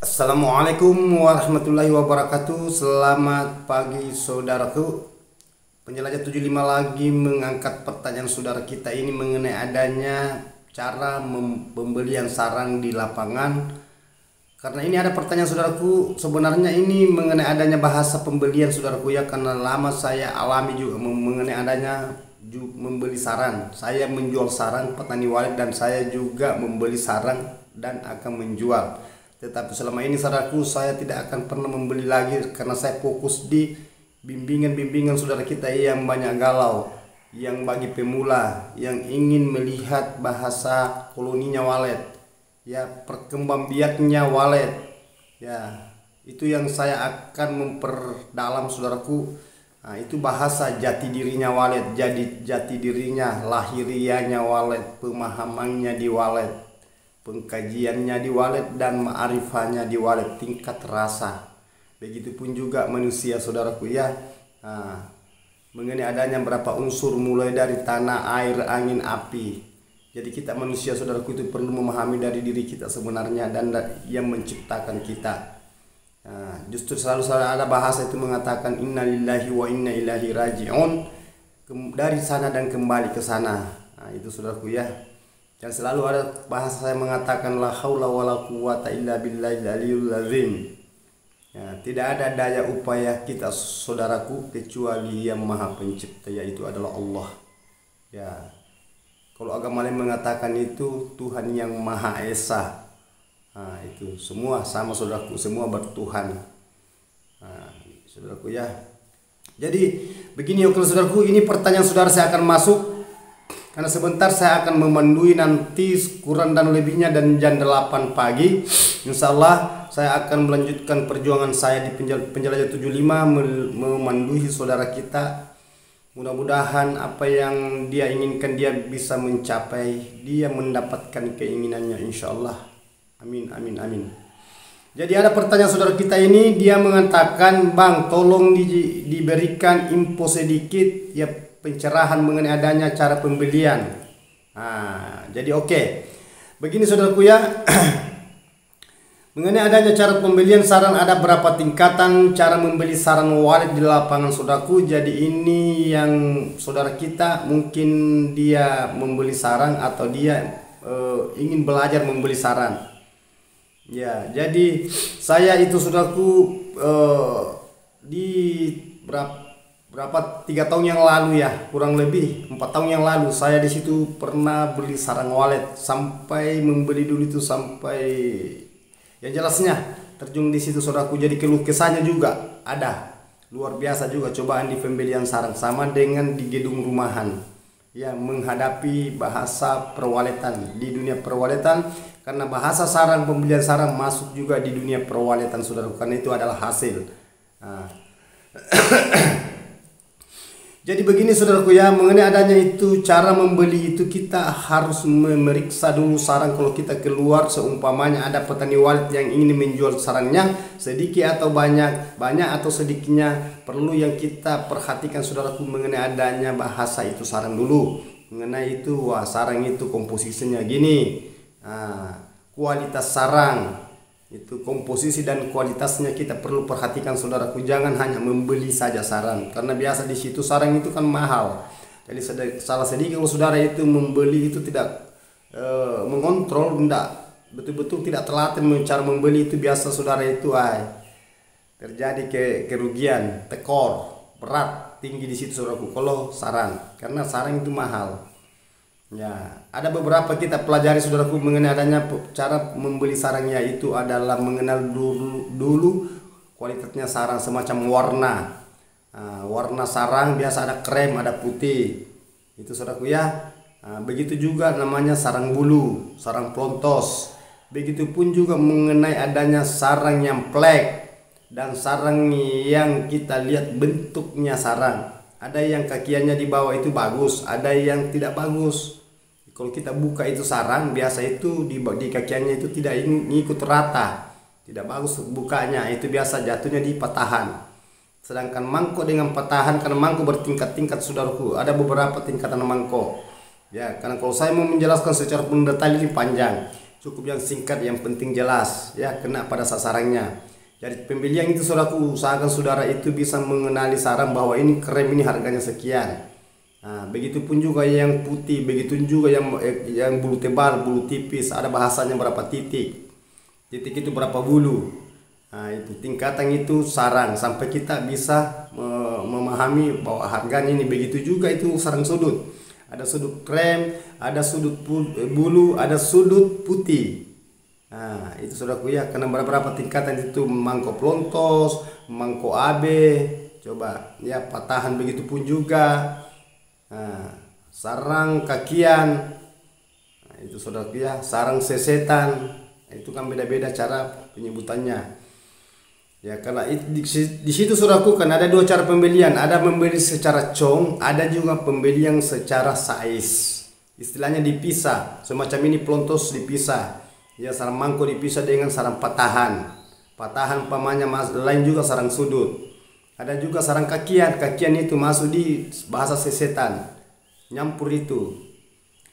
Assalamualaikum warahmatullahi wabarakatuh. Selamat pagi saudaraku. Penjelajah 75 lagi mengangkat pertanyaan saudara kita ini mengenai adanya cara pembelian sarang di lapangan. Karena ini ada pertanyaan saudaraku, sebenarnya ini mengenai adanya bahasa pembelian saudaraku ya, karena lama saya alami juga mengenai adanya membeli sarang. Saya menjual sarang petani walet dan saya juga membeli sarang dan akan menjual. Tetapi selama ini saudaraku saya tidak akan pernah membeli lagi karena saya fokus di bimbingan saudara kita yang banyak galau, yang bagi pemula yang ingin melihat bahasa koloninya walet, ya perkembangbiaknya walet, ya itu yang saya akan memperdalam saudaraku. Nah, itu bahasa jati dirinya walet, jadi jati dirinya, lahirianya walet, pemahamannya di walet, pengkajiannya di walet, dan ma'rifahnya di walet, tingkat rasa. Begitupun juga manusia saudaraku ya. Nah, mengenai adanya berapa unsur mulai dari tanah, air, angin, api. Jadi kita manusia saudaraku itu perlu memahami dari diri kita sebenarnya dan yang menciptakan kita. Nah, justru selalu ada bahasa itu mengatakan innalillahi wa inna ilaihi raji'un, dari sana dan kembali ke sana. Nah, itu saudaraku ya. Dan selalu ada bahasa saya mengatakan la haula wala quwata illa billahil aliyul azim. Ya, tidak ada daya upaya kita saudaraku kecuali yang maha pencipta, yaitu adalah Allah. Ya. Kalau agama lain mengatakan itu Tuhan yang Maha Esa. Nah, itu semua sama saudaraku, semua bertuhan. Nah, saudaraku ya. Jadi begini ya saudaraku, ini pertanyaan saudara saya akan masuk. Karena sebentar saya akan memandui nanti kurang dan lebihnya dan jam 8 pagi. Insya Allah saya akan melanjutkan perjuangan saya di penjelajah 75 memandui saudara kita. Mudah-mudahan apa yang dia inginkan dia bisa mencapai, dia mendapatkan keinginannya insya Allah. Amin, amin, amin. Jadi ada pertanyaan saudara kita ini, dia mengatakan, Bang tolong diberikan info sedikit ya, pencerahan mengenai adanya cara pembelian. Nah, jadi oke. Begini saudaraku ya. Mengenai adanya cara pembelian sarang, ada berapa tingkatan cara membeli sarang walet di lapangan saudaraku. Jadi ini yang saudara kita mungkin dia membeli sarang atau dia ingin belajar membeli sarang. Ya, jadi saya itu saudaraku di berapa 3 tahun yang lalu ya, kurang lebih 4 tahun yang lalu saya di situ pernah beli sarang walet, sampai membeli dulu itu sampai yang jelasnya terjun di situ saudaraku. Jadi keluh kesahnya juga ada luar biasa juga cobaan di pembelian sarang, sama dengan di gedung rumahan ya, menghadapi bahasa perwaletan di dunia perwaletan, karena bahasa sarang pembelian sarang masuk juga di dunia perwaletan saudaraku, karena itu adalah hasil. Nah. Jadi begini saudaraku ya, mengenai adanya itu cara membeli itu kita harus memeriksa dulu sarang. Kalau kita keluar seumpamanya ada petani walet yang ingin menjual sarangnya, sedikit atau banyak atau sedikitnya, perlu yang kita perhatikan saudaraku mengenai adanya bahasa itu sarang dulu. Mengenai itu, wah sarang itu komposisinya gini, nah, kualitas sarang itu, komposisi dan kualitasnya kita perlu perhatikan saudaraku. Jangan hanya membeli saja sarang, karena biasa di situ sarang itu kan mahal. Jadi salah sedikit kalau saudara itu membeli itu tidak mengontrol, tidak betul-betul tidak telaten cara membeli itu, biasa saudara itu terjadi kerugian, tekor berat tinggi di situ saudaraku kalau sarang, karena sarang itu mahal. Ya, ada beberapa kita pelajari saudaraku mengenai adanya cara membeli sarangnya, itu adalah mengenal dulu kualitasnya sarang, semacam warna. Nah, warna sarang biasa ada krem, ada putih. Itu saudaraku ya. Nah, begitu juga namanya sarang bulu, sarang plontos. Begitupun juga mengenai adanya sarang yang plek dan sarang yang kita lihat bentuknya sarang. Ada yang kakiannya di bawah itu bagus, ada yang tidak bagus. Kalau kita buka itu sarang, biasa itu di kakiannya itu tidak ngikut rata, tidak bagus bukanya, itu biasa jatuhnya di patahan. Sedangkan mangkok dengan patahan, karena mangkok bertingkat-tingkat saudaraku, ada beberapa tingkatan mangkok. Ya, karena kalau saya mau menjelaskan secara mendetail ini panjang. cukup yang singkat, yang penting jelas ya, kena pada sasarannya. Jadi pembelian itu saudaraku, usahakan saudara itu bisa mengenali sarang bahwa ini krem ini harganya sekian. Nah, begitupun juga yang putih, begitu juga yang bulu tebal, bulu tipis, ada bahasanya berapa titik. Titik itu berapa bulu. Nah, itu tingkatan itu sarang sampai kita bisa memahami bahwa harganya ini. Begitu juga itu sarang sudut. Ada sudut krem, ada sudut bulu, ada sudut putih. Nah, itu saudaraku ya, karena berapa tingkatan itu, mangkok plontos, mangkok AB, coba ya, patahan begitu pun juga. Nah, sarang kakian, nah, itu saudaraku ya, sarang sesetan, itu kan beda-beda cara penyebutannya. Ya, karena di situ saudaraku kan ada dua cara pembelian, ada membeli secara cong, ada juga pembelian secara size. Istilahnya dipisah, semacam ini plontos dipisah. Ya, sarang mangkok dipisah dengan sarang patahan. Patahan pamannya lain juga sarang sudut. Ada juga sarang kakian. Kakian itu masuk di bahasa sesetan. Nyampur itu.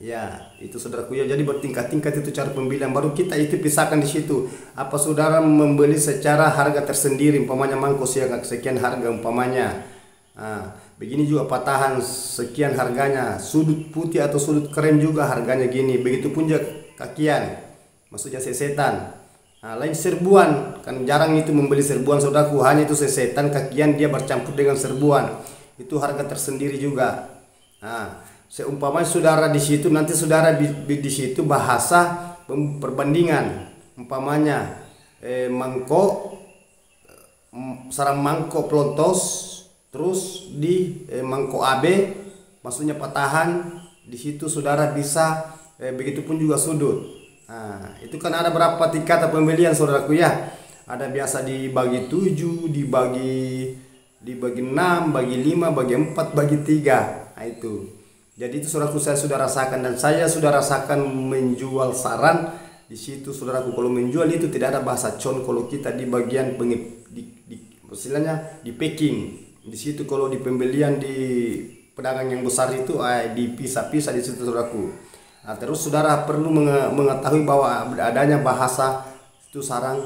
Ya, itu saudaraku ya. Jadi bertingkat-tingkat itu cara pembelian. Baru kita itu pisahkan di situ. Apa saudara membeli secara harga tersendiri, umpamanya mangkok sekian harga umpamanya. Nah, begini juga patahan sekian harganya. Sudut putih atau sudut krem juga harganya gini. Begitupun juga kakian. Maksudnya sesetan. Nah, lain serbuan, kan jarang itu membeli serbuan saudaraku, hanya itu sesetan kakian dia bercampur dengan serbuan. Itu harga tersendiri juga. Nah, seumpamanya saudara di situ, nanti saudara di situ bahasa perbandingan. Umpamanya sarang mangkok plontos, terus di mangkok AB, maksudnya patahan, di situ saudara bisa begitupun juga sudut. Nah, itu kan ada berapa tingkat pembelian saudaraku ya. Ada biasa dibagi 7, dibagi 6, bagi 5, bagi 4, bagi 3. Nah, itu. Jadi itu saudaraku saya sudah rasakan, dan saya sudah rasakan menjual sarang di situ saudaraku. Kalau menjual itu tidak ada bahasa con, kalau kita di bagian istilahnya di packing. Di situ kalau di pembelian di pedagang yang besar itu dipisah-pisah di situ saudaraku. Nah, terus saudara perlu mengetahui bahwa adanya bahasa itu sarang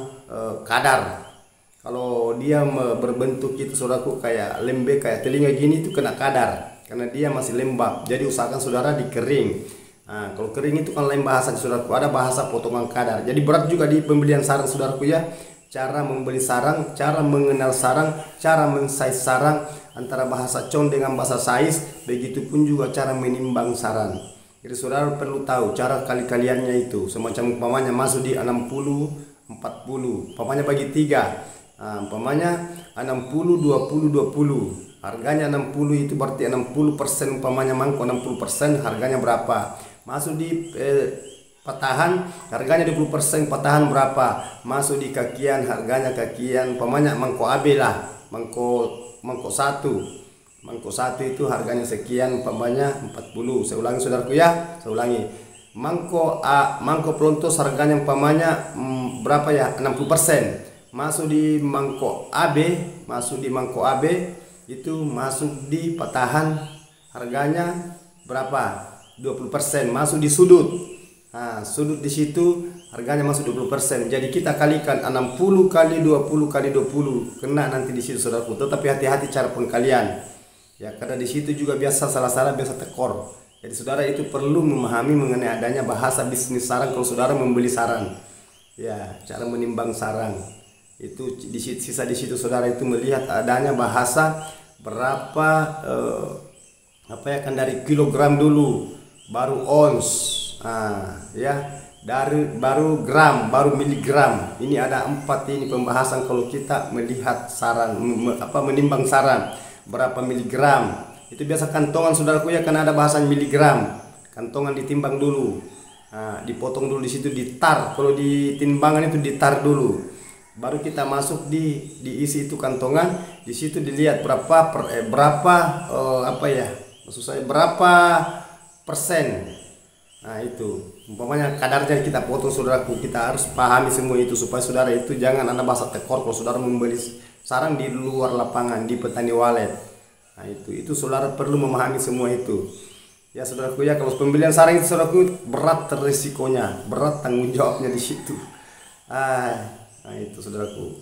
kadar. Kalau dia berbentuk itu saudaraku kayak lembek, kayak telinga gini, itu kena kadar karena dia masih lembab. Jadi usahakan saudara dikering. Nah, kalau kering itu kan lain bahasa saudaraku, ada bahasa potongan kadar. Jadi berat juga di pembelian sarang saudaraku ya. Cara membeli sarang, cara mengenal sarang, cara men-size sarang, antara bahasa con dengan bahasa size, begitupun juga cara menimbang sarang. Jadi saudara perlu tahu cara kali-kaliannya itu. Semacam umpamanya masuk di 60, 40. Umpamanya bagi 3. Nah, umpamanya 60, 20, 20. Harganya 60 itu berarti 60%, umpamanya mangkok 60%, harganya berapa? Masuk di patahan, harganya 20%, patahan berapa? Masuk di kakian, harganya kakian, umpamanya mangkok AB lah. Mangkok 1. Mangkok 1 itu harganya sekian, umpamanya 40. Saya ulangi saudaraku ya, saya ulangi. Mangkok plontos harganya umpamanya berapa ya? 60%. Masuk di mangkok AB, itu masuk di patahan, harganya berapa? 20%. Masuk di sudut. Nah, sudut di situ harganya masuk 20%. Jadi kita kalikan 60 kali 20 kali 20, kena nanti di situ saudaraku. Tetapi hati-hati cara pengkalian. Ya, karena di situ juga biasa salah-salah, biasa tekor. Jadi saudara itu perlu memahami mengenai adanya bahasa bisnis sarang kalau saudara membeli sarang. Ya, cara menimbang sarang. Itu sisa di situ saudara itu melihat adanya bahasa berapa kan dari kilogram dulu, baru ons. Nah, ya, dari baru gram, baru miligram. Ini ada 4 ini pembahasan kalau kita melihat sarang, menimbang sarang. Berapa miligram, itu biasa kantongan saudaraku ya, karena ada bahasan miligram. Kantongan ditimbang dulu, nah, dipotong dulu di situ, ditar. Kalau di timbangan itu ditar dulu, baru kita masuk diisi itu kantongan. Di situ dilihat berapa maksud saya berapa persen. Nah, itu umpamanya kadarnya kita potong saudaraku. Kita harus pahami semua itu supaya saudara itu jangan ada bahasa tekor kalau saudara membeli sarang di luar lapangan, di petani walet. Nah, itu saudara perlu memahami semua itu. Ya saudaraku ya, kalau pembelian sarang itu saudaraku berat resikonya, berat tanggung jawabnya di situ. Nah itu saudaraku.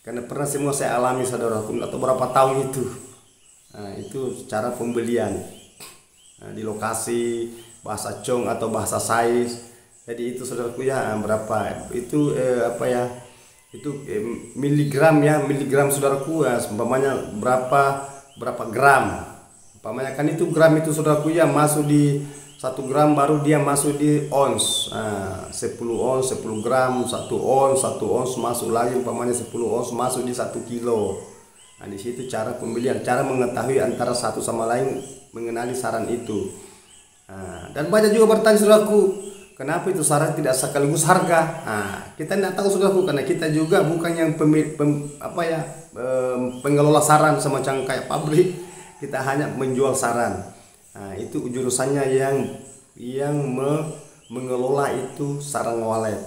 Karena pernah semua saya alami saudaraku, atau berapa tahun itu. Nah itu cara pembelian. Nah, di lokasi bahasa Chong atau bahasa Sais. Jadi itu saudaraku ya, berapa itu apa ya? Itu miligram ya, miligram saudaraku ya, umpamanya berapa gram. Umpamanya kan itu gram itu saudaraku ya, masuk di 1 gram baru dia masuk di ons. 10 ons 10 gram, 1 ons masuk lagi, umpamanya 10 ons masuk di 1 kilo. Nah di situ cara pembelian, cara mengetahui antara satu sama lain, mengenali saran itu. Dan banyak juga bertanya saudaraku, kenapa itu saran tidak sekaligus harga? Kita tidak tahu saudaraku, karena kita juga bukan yang pengelola saran semacam kayak pabrik. Kita hanya menjual saran. Itu jurusannya yang mengelola itu sarang walet.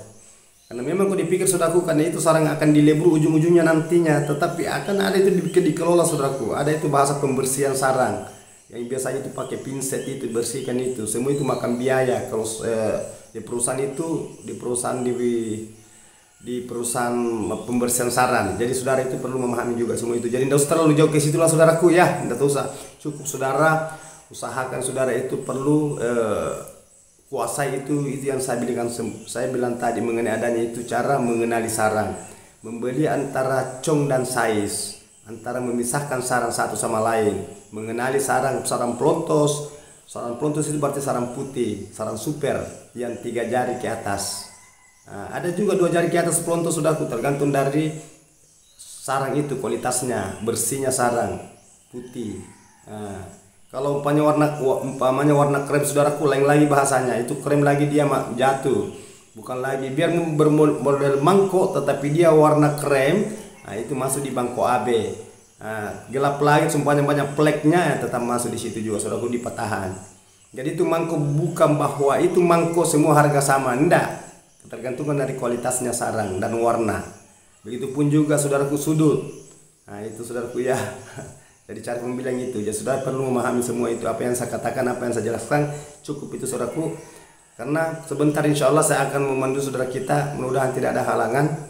Karena memang kau dipikir saudaraku, karena itu sarang akan dilebur ujung-ujungnya nantinya, tetapi akan ada itu dikelola saudaraku. Ada itu bahasa pembersihan sarang yang biasanya itu pakai pinset itu bersihkan itu. Semua itu makan biaya. Kalau di perusahaan itu di perusahaan pembersihan saran. Jadi saudara itu perlu memahami juga semua itu. Jadi tidak usah terlalu jauh ke situlah saudaraku ya, tidak usah. Cukup saudara usahakan saudara itu perlu kuasai itu yang saya bilang tadi mengenai adanya itu cara mengenali sarang. Membeli antara Chong dan Sais, antara memisahkan sarang satu sama lain, mengenali sarang pelontos. Sarang pelontos itu berarti sarang putih, sarang super yang 3 jari ke atas. Ada juga 2 jari ke atas pelontos saudaraku, tergantung dari sarang itu kualitasnya, bersihnya sarang putih. Kalau umpamanya warna krem saudaraku, lain lagi bahasanya, itu krem lagi dia jatuh, bukan lagi biar bermodel mangkok tetapi dia warna krem. Itu masuk di bangko AB. Gelap lagi sumpahnya banyak pleknya, tetap masuk di situ juga saudaraku, di patahan. Jadi itu mangkok bukan bahwa itu mangkok semua harga sama, enggak, tergantung dari kualitasnya sarang dan warna. Begitupun juga saudaraku sudut. Itu saudaraku ya. Jadi cara pembelian itu, jadi saudara perlu memahami semua itu. Apa yang saya katakan, apa yang saya jelaskan, cukup itu saudaraku. Karena sebentar insya Allah saya akan memandu saudara kita, mudah-mudahan tidak ada halangan.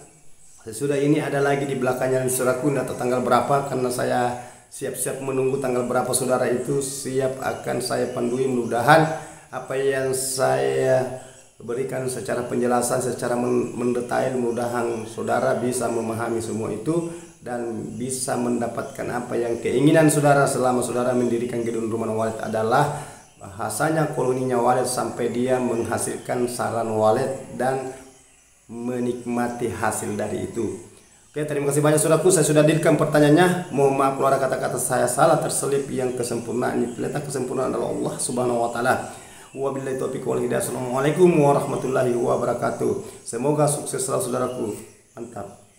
Sesudah ini ada lagi di belakangnya saudaraku, atau tanggal berapa, karena saya siap-siap menunggu tanggal berapa saudara itu siap akan saya pandui. Mudah-mudahan apa yang saya berikan secara penjelasan, secara mendetail, mudah-mudahan saudara bisa memahami semua itu dan bisa mendapatkan apa yang keinginan saudara selama saudara mendirikan gedung rumah walet adalah bahasanya koloninya walet sampai dia menghasilkan saran walet dan menikmati hasil dari itu. Oke, terima kasih banyak saudaraku, saya sudah dirikan pertanyaannya. Mohon maaf kalau ada kata-kata saya salah terselip, yang kesempurnaan ini letak kesempurnaan adalah Allah Subhanahu wa taala. Wabillahi taufiq wal hidayah. Assalamualaikum warahmatullahi wabarakatuh. Semoga sukses selalu saudaraku. Mantap.